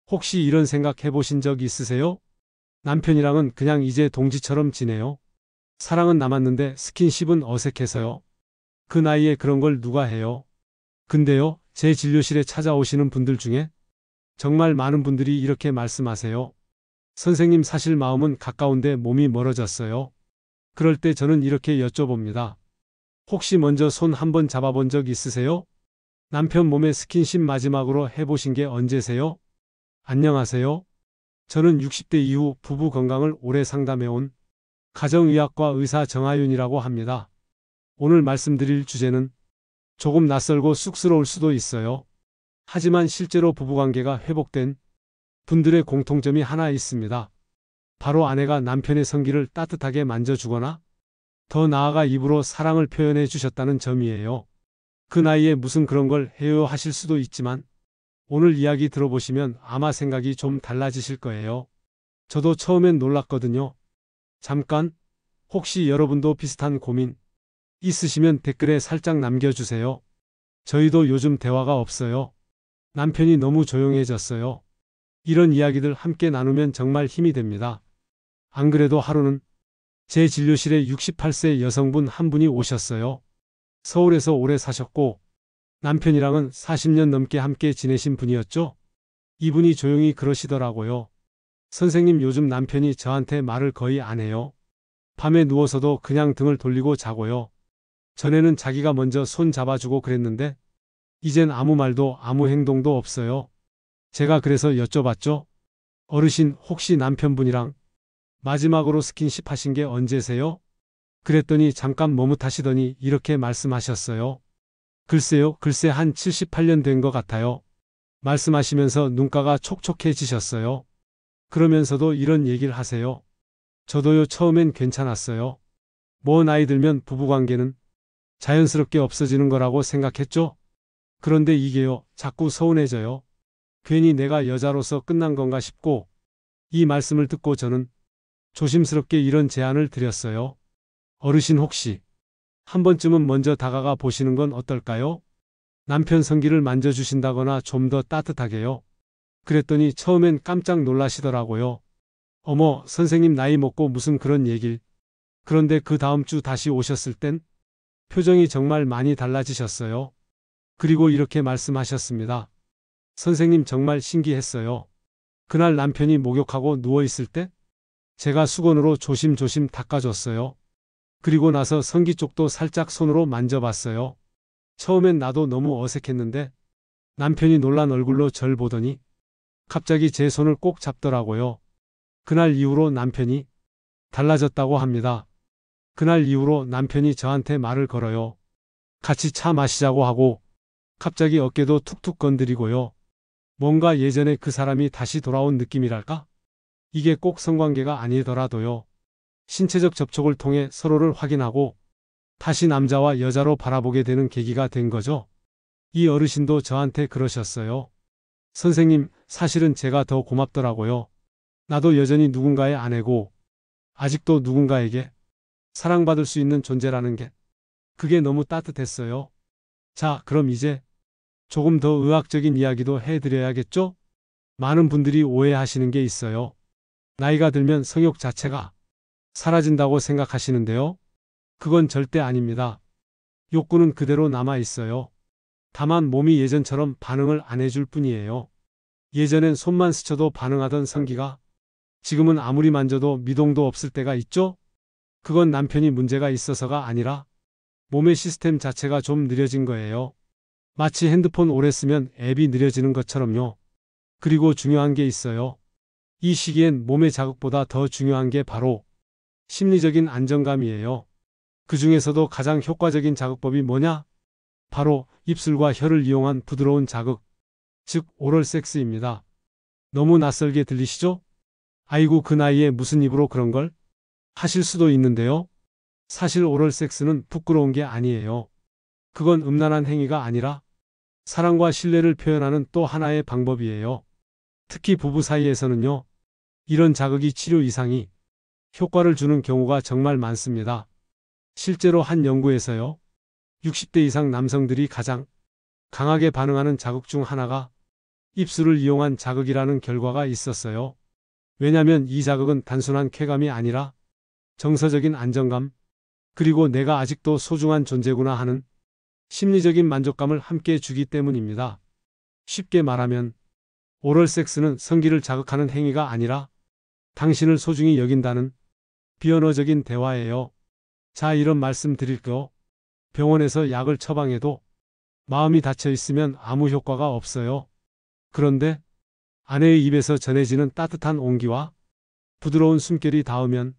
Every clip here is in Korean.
혹시 이런 생각 해보신 적 있으세요? 남편이랑은 그냥 이제 동지처럼 지내요. 사랑은 남았는데 스킨십은 어색해서요. 그 나이에 그런 걸 누가 해요? 근데요, 제 진료실에 찾아오시는 분들 중에 정말 많은 분들이 이렇게 말씀하세요. 선생님, 사실 마음은 가까운데 몸이 멀어졌어요. 그럴 때 저는 이렇게 여쭤봅니다. 혹시 먼저 손 한번 잡아본 적 있으세요? 남편 몸에 스킨십 마지막으로 해보신 게 언제세요? 안녕하세요. 저는 60대 이후 부부 건강을 오래 상담해온 가정의학과 의사 정하윤이라고 합니다. 오늘 말씀드릴 주제는 조금 낯설고 쑥스러울 수도 있어요. 하지만 실제로 부부관계가 회복된 분들의 공통점이 하나 있습니다. 바로 아내가 남편의 성기를 따뜻하게 만져주거나 더 나아가 입으로 사랑을 표현해 주셨다는 점이에요. 그 나이에 무슨 그런 걸 해요 하실 수도 있지만 오늘 이야기 들어보시면 아마 생각이 좀 달라지실 거예요. 저도 처음엔 놀랐거든요. 잠깐, 혹시 여러분도 비슷한 고민 있으시면 댓글에 살짝 남겨주세요. 저희도 요즘 대화가 없어요. 남편이 너무 조용해졌어요. 이런 이야기들 함께 나누면 정말 힘이 됩니다. 안 그래도 하루는 제 진료실에 68세 여성분 한 분이 오셨어요. 서울에서 오래 사셨고 남편이랑은 40년 넘게 함께 지내신 분이었죠. 이분이 조용히 그러시더라고요. 선생님, 요즘 남편이 저한테 말을 거의 안 해요. 밤에 누워서도 그냥 등을 돌리고 자고요. 전에는 자기가 먼저 손 잡아주고 그랬는데 이젠 아무 말도 아무 행동도 없어요. 제가 그래서 여쭤봤죠. 어르신, 혹시 남편분이랑 마지막으로 스킨십 하신 게 언제세요? 그랬더니 잠깐 머뭇하시더니 이렇게 말씀하셨어요. 글쎄 한 78년 된 것 같아요. 말씀하시면서 눈가가 촉촉해지셨어요. 그러면서도 이런 얘기를 하세요. 저도요, 처음엔 괜찮았어요. 뭐 나이 들면 부부관계는 자연스럽게 없어지는 거라고 생각했죠? 그런데 이게요, 자꾸 서운해져요. 괜히 내가 여자로서 끝난 건가 싶고, 이 말씀을 듣고 저는 조심스럽게 이런 제안을 드렸어요. 어르신, 혹시 한 번쯤은 먼저 다가가 보시는 건 어떨까요? 남편 성기를 만져주신다거나 좀 더 따뜻하게요. 그랬더니 처음엔 깜짝 놀라시더라고요. 어머, 선생님 나이 먹고 무슨 그런 얘길. 그런데 그 다음 주 다시 오셨을 땐 표정이 정말 많이 달라지셨어요. 그리고 이렇게 말씀하셨습니다. 선생님, 정말 신기했어요. 그날 남편이 목욕하고 누워있을 때 제가 수건으로 조심조심 닦아줬어요. 그리고 나서 성기 쪽도 살짝 손으로 만져봤어요. 처음엔 나도 너무 어색했는데 남편이 놀란 얼굴로 절 보더니 갑자기 제 손을 꼭 잡더라고요. 그날 이후로 남편이 달라졌다고 합니다. 그날 이후로 남편이 저한테 말을 걸어요. 같이 차 마시자고 하고 갑자기 어깨도 툭툭 건드리고요. 뭔가 예전에 그 사람이 다시 돌아온 느낌이랄까? 이게 꼭 성관계가 아니더라도요. 신체적 접촉을 통해 서로를 확인하고 다시 남자와 여자로 바라보게 되는 계기가 된 거죠. 이 어르신도 저한테 그러셨어요. 선생님, 사실은 제가 더 고맙더라고요. 나도 여전히 누군가의 아내고 아직도 누군가에게 사랑받을 수 있는 존재라는 게 그게 너무 따뜻했어요. 자, 그럼 이제 조금 더 의학적인 이야기도 해드려야겠죠? 많은 분들이 오해하시는 게 있어요. 나이가 들면 성욕 자체가 사라진다고 생각하시는데요. 그건 절대 아닙니다. 욕구는 그대로 남아 있어요. 다만 몸이 예전처럼 반응을 안 해줄 뿐이에요. 예전엔 손만 스쳐도 반응하던 성기가 지금은 아무리 만져도 미동도 없을 때가 있죠? 그건 남편이 문제가 있어서가 아니라 몸의 시스템 자체가 좀 느려진 거예요. 마치 핸드폰 오래 쓰면 앱이 느려지는 것처럼요. 그리고 중요한 게 있어요. 이 시기엔 몸의 자극보다 더 중요한 게 바로 심리적인 안정감이에요. 그 중에서도 가장 효과적인 자극법이 뭐냐? 바로 입술과 혀를 이용한 부드러운 자극, 즉 오럴 섹스입니다. 너무 낯설게 들리시죠? 아이고, 그 나이에 무슨 입으로 그런 걸 하실 수도 있는데요. 사실 오럴 섹스는 부끄러운 게 아니에요. 그건 음란한 행위가 아니라 사랑과 신뢰를 표현하는 또 하나의 방법이에요. 특히 부부 사이에서는요. 이런 자극이 치료 이상이 효과를 주는 경우가 정말 많습니다. 실제로 한 연구에서요. 60대 이상 남성들이 가장 강하게 반응하는 자극 중 하나가 입술을 이용한 자극이라는 결과가 있었어요. 왜냐면 이 자극은 단순한 쾌감이 아니라 정서적인 안정감, 그리고 내가 아직도 소중한 존재구나 하는 심리적인 만족감을 함께 주기 때문입니다. 쉽게 말하면 오럴 섹스는 성기를 자극하는 행위가 아니라 당신을 소중히 여긴다는 비언어적인 대화예요. 자, 이런 말씀 드릴게요. 병원에서 약을 처방해도 마음이 닫혀 있으면 아무 효과가 없어요. 그런데 아내의 입에서 전해지는 따뜻한 온기와 부드러운 숨결이 닿으면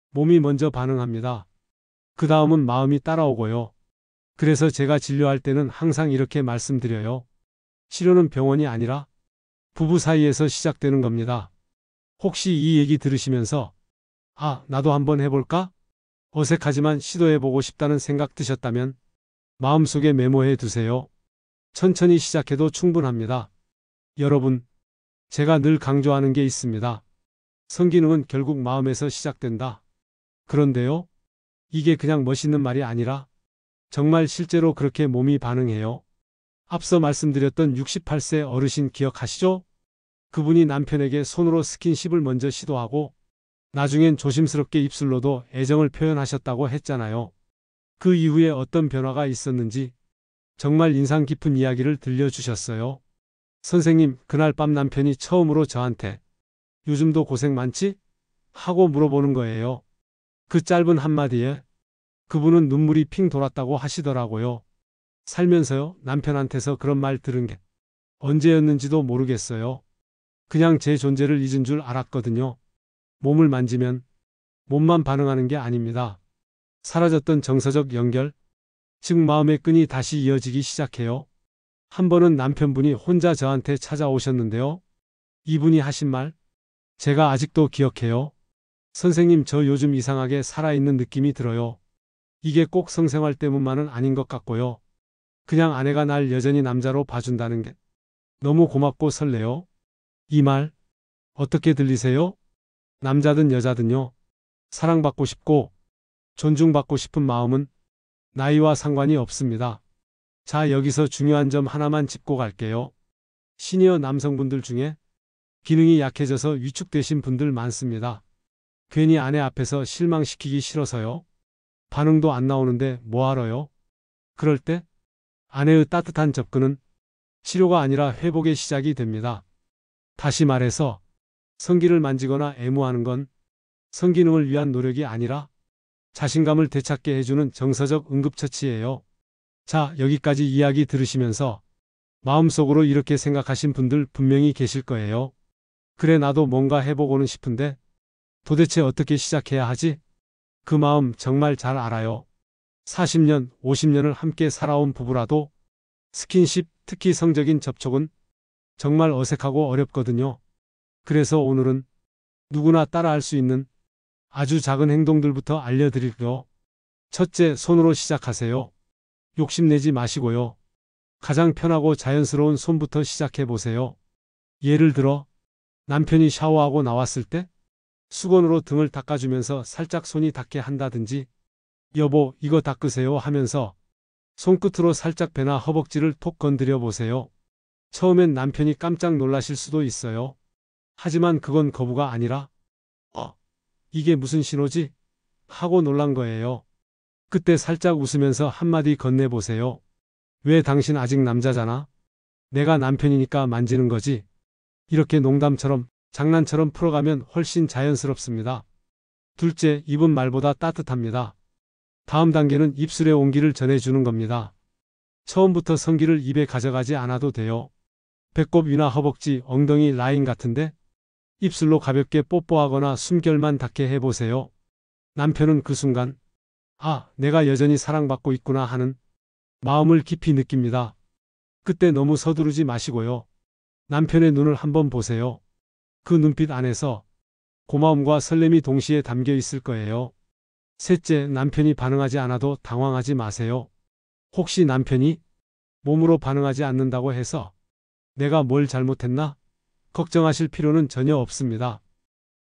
몸이 먼저 반응합니다. 그 다음은 마음이 따라오고요. 그래서 제가 진료할 때는 항상 이렇게 말씀드려요. 치료는 병원이 아니라 부부 사이에서 시작되는 겁니다. 혹시 이 얘기 들으시면서 나도 한번 해볼까? 어색하지만 시도해보고 싶다는 생각 드셨다면 마음속에 메모해 두세요. 천천히 시작해도 충분합니다. 여러분, 제가 늘 강조하는 게 있습니다. 성기능은 결국 마음에서 시작된다. 그런데요, 이게 그냥 멋있는 말이 아니라 정말 실제로 그렇게 몸이 반응해요. 앞서 말씀드렸던 68세 어르신 기억하시죠? 그분이 남편에게 손으로 스킨십을 먼저 시도하고 나중엔 조심스럽게 입술로도 애정을 표현하셨다고 했잖아요. 그 이후에 어떤 변화가 있었는지 정말 인상 깊은 이야기를 들려주셨어요. 선생님, 그날 밤 남편이 처음으로 저한테 요즘도 고생 많지? 하고 물어보는 거예요. 그 짧은 한마디에 그분은 눈물이 핑 돌았다고 하시더라고요. 살면서요, 남편한테서 그런 말 들은 게 언제였는지도 모르겠어요. 그냥 제 존재를 잊은 줄 알았거든요. 몸을 만지면 몸만 반응하는 게 아닙니다. 사라졌던 정서적 연결, 즉 마음의 끈이 다시 이어지기 시작해요. 한 번은 남편분이 혼자 저한테 찾아오셨는데요. 이분이 하신 말, 제가 아직도 기억해요. 선생님, 저 요즘 이상하게 살아있는 느낌이 들어요. 이게 꼭 성생활 때문만은 아닌 것 같고요. 그냥 아내가 날 여전히 남자로 봐준다는 게 너무 고맙고 설레요. 이 말, 어떻게 들리세요? 남자든 여자든요. 사랑받고 싶고 존중받고 싶은 마음은 나이와 상관이 없습니다. 자, 여기서 중요한 점 하나만 짚고 갈게요. 시니어 남성분들 중에 기능이 약해져서 위축되신 분들 많습니다. 괜히 아내 앞에서 실망시키기 싫어서요. 반응도 안 나오는데 뭐하러요? 그럴 때 아내의 따뜻한 접근은 치료가 아니라 회복의 시작이 됩니다. 다시 말해서 성기를 만지거나 애무하는 건 성기능을 위한 노력이 아니라 자신감을 되찾게 해주는 정서적 응급처치예요. 자, 여기까지 이야기 들으시면서 마음속으로 이렇게 생각하신 분들 분명히 계실 거예요. 그래, 나도 뭔가 해보고는 싶은데 도대체 어떻게 시작해야 하지? 그 마음 정말 잘 알아요. 40년, 50년을 함께 살아온 부부라도 스킨십, 특히 성적인 접촉은 정말 어색하고 어렵거든요. 그래서 오늘은 누구나 따라할 수 있는 아주 작은 행동들부터 알려드릴게요. 첫째, 손으로 시작하세요. 욕심내지 마시고요. 가장 편하고 자연스러운 손부터 시작해보세요. 예를 들어 남편이 샤워하고 나왔을 때 수건으로 등을 닦아주면서 살짝 손이 닿게 한다든지, 여보, 이거 닦으세요 하면서 손끝으로 살짝 배나 허벅지를 톡 건드려 보세요. 처음엔 남편이 깜짝 놀라실 수도 있어요. 하지만 그건 거부가 아니라 이게 무슨 신호지? 하고 놀란 거예요. 그때 살짝 웃으면서 한마디 건네보세요. 왜 당신 아직 남자잖아? 내가 남편이니까 만지는 거지. 이렇게 농담처럼 장난처럼 풀어가면 훨씬 자연스럽습니다. 둘째, 입은 말보다 따뜻합니다. 다음 단계는 입술의 온기를 전해주는 겁니다. 처음부터 성기를 입에 가져가지 않아도 돼요. 배꼽 위나 허벅지, 엉덩이 라인 같은데 입술로 가볍게 뽀뽀하거나 숨결만 닿게 해보세요. 남편은 그 순간 내가 여전히 사랑받고 있구나 하는 마음을 깊이 느낍니다. 그때 너무 서두르지 마시고요. 남편의 눈을 한번 보세요. 그 눈빛 안에서 고마움과 설렘이 동시에 담겨 있을 거예요. 셋째, 남편이 반응하지 않아도 당황하지 마세요. 혹시 남편이 몸으로 반응하지 않는다고 해서 내가 뭘 잘못했나? 걱정하실 필요는 전혀 없습니다.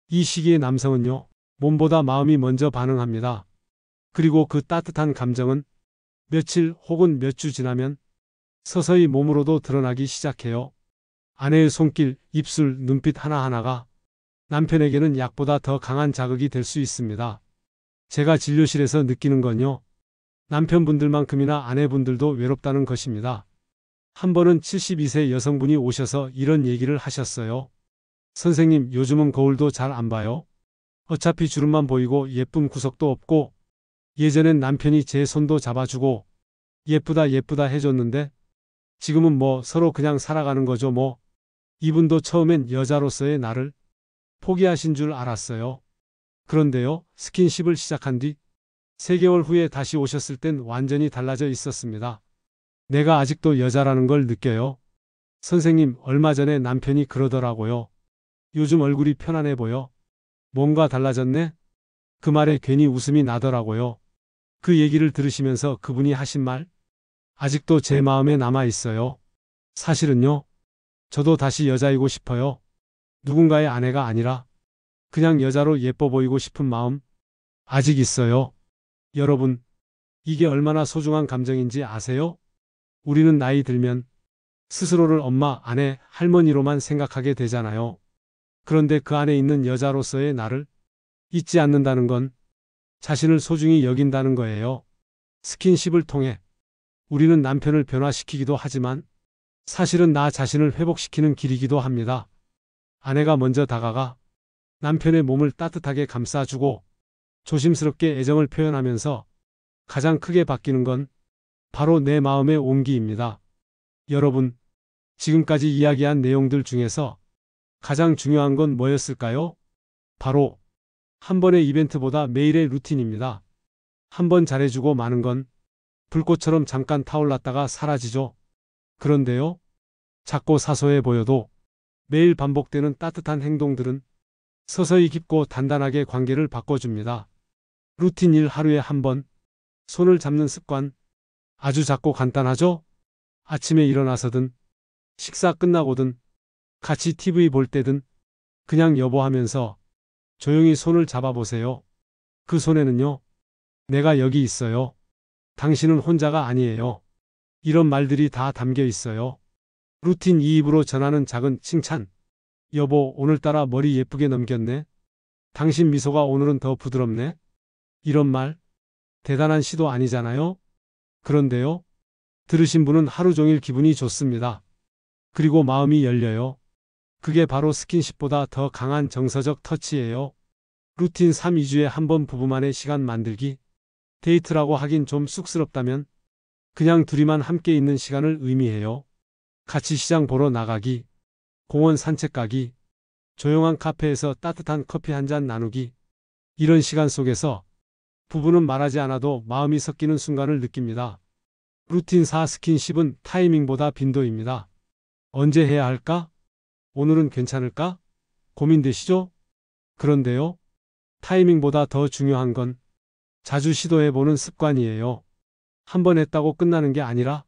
이 시기의 남성은요, 몸보다 마음이 먼저 반응합니다. 그리고 그 따뜻한 감정은 며칠 혹은 몇 주 지나면 서서히 몸으로도 드러나기 시작해요. 아내의 손길, 입술, 눈빛 하나하나가 남편에게는 약보다 더 강한 자극이 될 수 있습니다. 제가 진료실에서 느끼는 건요. 남편분들만큼이나 아내분들도 외롭다는 것입니다. 한 번은 72세 여성분이 오셔서 이런 얘기를 하셨어요. 선생님, 요즘은 거울도 잘 안 봐요. 어차피 주름만 보이고 예쁜 구석도 없고 예전엔 남편이 제 손도 잡아주고 예쁘다 예쁘다 해줬는데 지금은 뭐 서로 그냥 살아가는 거죠 뭐. 이분도 처음엔 여자로서의 나를 포기하신 줄 알았어요. 그런데요, 스킨십을 시작한 뒤 3개월 후에 다시 오셨을 땐 완전히 달라져 있었습니다. 내가 아직도 여자라는 걸 느껴요. 선생님, 얼마 전에 남편이 그러더라고요. 요즘 얼굴이 편안해 보여. 뭔가 달라졌네? 그 말에 괜히 웃음이 나더라고요. 그 얘기를 들으시면서 그분이 하신 말, 아직도 제 마음에 남아 있어요. 사실은요, 저도 다시 여자이고 싶어요. 누군가의 아내가 아니라 그냥 여자로 예뻐 보이고 싶은 마음, 아직 있어요. 여러분, 이게 얼마나 소중한 감정인지 아세요? 우리는 나이 들면 스스로를 엄마, 아내, 할머니로만 생각하게 되잖아요. 그런데 그 안에 있는 여자로서의 나를 잊지 않는다는 건 자신을 소중히 여긴다는 거예요. 스킨십을 통해 우리는 남편을 변화시키기도 하지만 사실은 나 자신을 회복시키는 길이기도 합니다. 아내가 먼저 다가가 남편의 몸을 따뜻하게 감싸주고 조심스럽게 애정을 표현하면서 가장 크게 바뀌는 건 바로 내 마음의 온기입니다. 여러분, 지금까지 이야기한 내용들 중에서 가장 중요한 건 뭐였을까요? 바로 한 번의 이벤트보다 매일의 루틴입니다. 한 번 잘해주고 마는 건 불꽃처럼 잠깐 타올랐다가 사라지죠. 그런데요, 작고 사소해 보여도 매일 반복되는 따뜻한 행동들은 서서히 깊고 단단하게 관계를 바꿔줍니다. 루틴 일 하루에 한 번, 손을 잡는 습관, 아주 작고 간단하죠? 아침에 일어나서든, 식사 끝나고든, 같이 TV 볼 때든, 그냥 여보 하면서 조용히 손을 잡아보세요. 그 손에는요, 내가 여기 있어요. 당신은 혼자가 아니에요. 이런 말들이 다 담겨 있어요. 루틴 2입으로 전하는 작은 칭찬. 여보, 오늘따라 머리 예쁘게 넘겼네. 당신 미소가 오늘은 더 부드럽네. 이런 말, 대단한 시도 아니잖아요? 그런데요, 들으신 분은 하루 종일 기분이 좋습니다. 그리고 마음이 열려요. 그게 바로 스킨십보다 더 강한 정서적 터치예요. 루틴 3, 2주에 한 번 부부만의 시간 만들기. 데이트라고 하긴 좀 쑥스럽다면 그냥 둘이만 함께 있는 시간을 의미해요. 같이 시장 보러 나가기, 공원 산책 가기, 조용한 카페에서 따뜻한 커피 한 잔 나누기. 이런 시간 속에서 부부는 말하지 않아도 마음이 섞이는 순간을 느낍니다. 루틴 4 스킨십은 타이밍보다 빈도입니다. 언제 해야 할까? 오늘은 괜찮을까? 고민되시죠? 그런데요, 타이밍보다 더 중요한 건 자주 시도해보는 습관이에요. 한 번 했다고 끝나는 게 아니라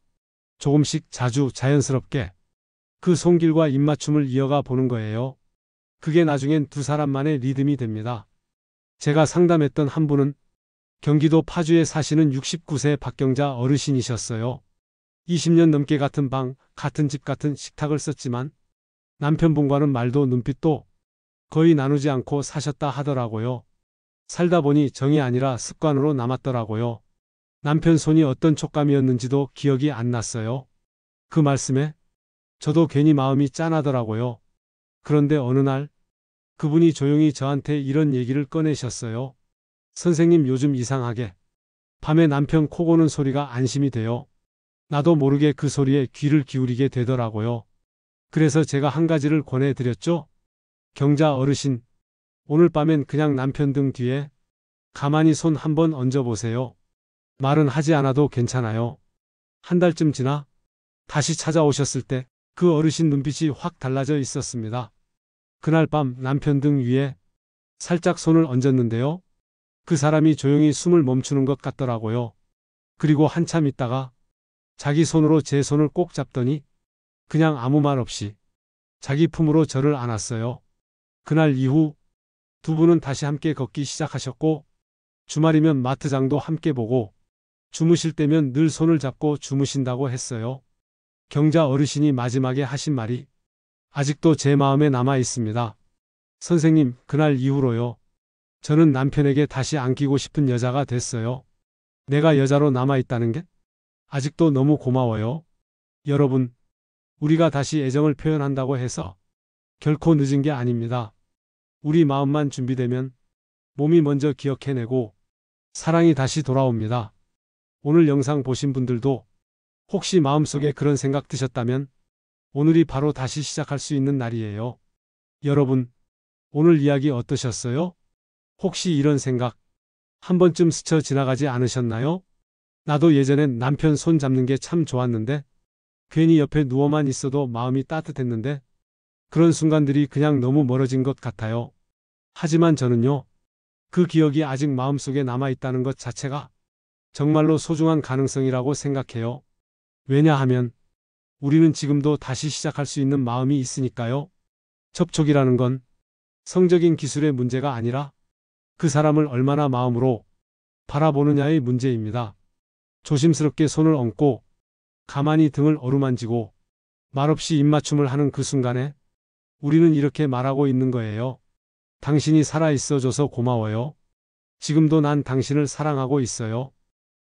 조금씩 자주 자연스럽게 그 손길과 입맞춤을 이어가 보는 거예요. 그게 나중엔 두 사람만의 리듬이 됩니다. 제가 상담했던 한 분은 경기도 파주에 사시는 69세 박경자 어르신이셨어요. 20년 넘게 같은 방, 같은 집, 같은 식탁을 썼지만 남편분과는 말도 눈빛도 거의 나누지 않고 사셨다 하더라고요. 살다 보니 정이 아니라 습관으로 남았더라고요. 남편 손이 어떤 촉감이었는지도 기억이 안 났어요. 그 말씀에 저도 괜히 마음이 짠하더라고요. 그런데 어느 날 그분이 조용히 저한테 이런 얘기를 꺼내셨어요. 선생님, 요즘 이상하게 밤에 남편 코 고는 소리가 안심이 돼요. 나도 모르게 그 소리에 귀를 기울이게 되더라고요. 그래서 제가 한 가지를 권해드렸죠. 경자 어르신, 오늘 밤엔 그냥 남편 등 뒤에 가만히 손 한번 얹어보세요. 말은 하지 않아도 괜찮아요. 한 달쯤 지나 다시 찾아오셨을 때 그 어르신 눈빛이 확 달라져 있었습니다. 그날 밤 남편 등 위에 살짝 손을 얹었는데요. 그 사람이 조용히 숨을 멈추는 것 같더라고요. 그리고 한참 있다가 자기 손으로 제 손을 꼭 잡더니 그냥 아무 말 없이 자기 품으로 저를 안았어요. 그날 이후 두 분은 다시 함께 걷기 시작하셨고 주말이면 마트장도 함께 보고 주무실 때면 늘 손을 잡고 주무신다고 했어요. 경자 어르신이 마지막에 하신 말이 아직도 제 마음에 남아 있습니다. 선생님, 그날 이후로요. 저는 남편에게 다시 안기고 싶은 여자가 됐어요. 내가 여자로 남아 있다는 게 아직도 너무 고마워요. 여러분, 우리가 다시 애정을 표현한다고 해서 결코 늦은 게 아닙니다. 우리 마음만 준비되면 몸이 먼저 기억해내고 사랑이 다시 돌아옵니다. 오늘 영상 보신 분들도 혹시 마음속에 그런 생각 드셨다면 오늘이 바로 다시 시작할 수 있는 날이에요. 여러분, 오늘 이야기 어떠셨어요? 혹시 이런 생각 한 번쯤 스쳐 지나가지 않으셨나요? 나도 예전엔 남편 손 잡는 게 참 좋았는데 괜히 옆에 누워만 있어도 마음이 따뜻했는데 그런 순간들이 그냥 너무 멀어진 것 같아요. 하지만 저는요, 그 기억이 아직 마음속에 남아있다는 것 자체가 정말로 소중한 가능성이라고 생각해요. 왜냐하면 우리는 지금도 다시 시작할 수 있는 마음이 있으니까요. 접촉이라는 건 성적인 기술의 문제가 아니라 그 사람을 얼마나 마음으로 바라보느냐의 문제입니다. 조심스럽게 손을 얹고 가만히 등을 어루만지고 말없이 입맞춤을 하는 그 순간에 우리는 이렇게 말하고 있는 거예요. 당신이 살아있어줘서 고마워요. 지금도 난 당신을 사랑하고 있어요.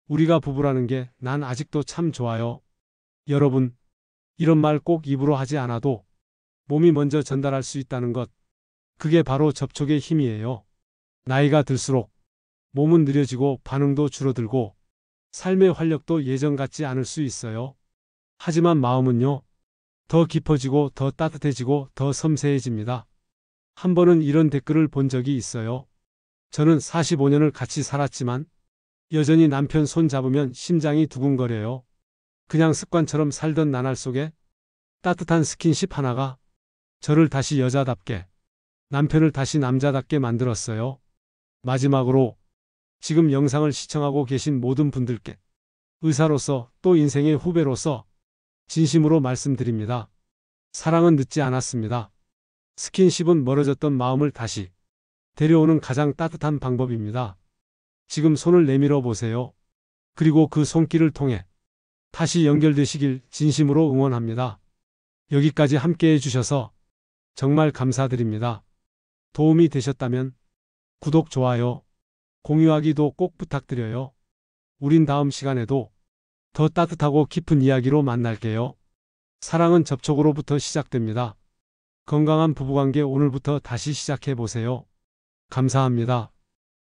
우리가 부부라는 게 난 아직도 참 좋아요. 여러분, 이런 말 꼭 입으로 하지 않아도 몸이 먼저 전달할 수 있다는 것, 그게 바로 접촉의 힘이에요. 나이가 들수록 몸은 느려지고 반응도 줄어들고 삶의 활력도 예전 같지 않을 수 있어요. 하지만 마음은요, 더 깊어지고 더 따뜻해지고 더 섬세해집니다. 한 번은 이런 댓글을 본 적이 있어요. 저는 45년을 같이 살았지만 여전히 남편 손 잡으면 심장이 두근거려요. 그냥 습관처럼 살던 나날 속에 따뜻한 스킨십 하나가 저를 다시 여자답게, 남편을 다시 남자답게 만들었어요. 마지막으로 지금 영상을 시청하고 계신 모든 분들께 의사로서 또 인생의 후배로서 진심으로 말씀드립니다. 사랑은 늦지 않았습니다. 스킨십은 멀어졌던 마음을 다시 데려오는 가장 따뜻한 방법입니다. 지금 손을 내밀어 보세요. 그리고 그 손길을 통해 다시 연결되시길 진심으로 응원합니다. 여기까지 함께 해주셔서 정말 감사드립니다. 도움이 되셨다면 구독, 좋아요, 공유하기도 꼭 부탁드려요. 우린 다음 시간에도 더 따뜻하고 깊은 이야기로 만날게요. 사랑은 접촉으로부터 시작됩니다. 건강한 부부관계 오늘부터 다시 시작해보세요. 감사합니다.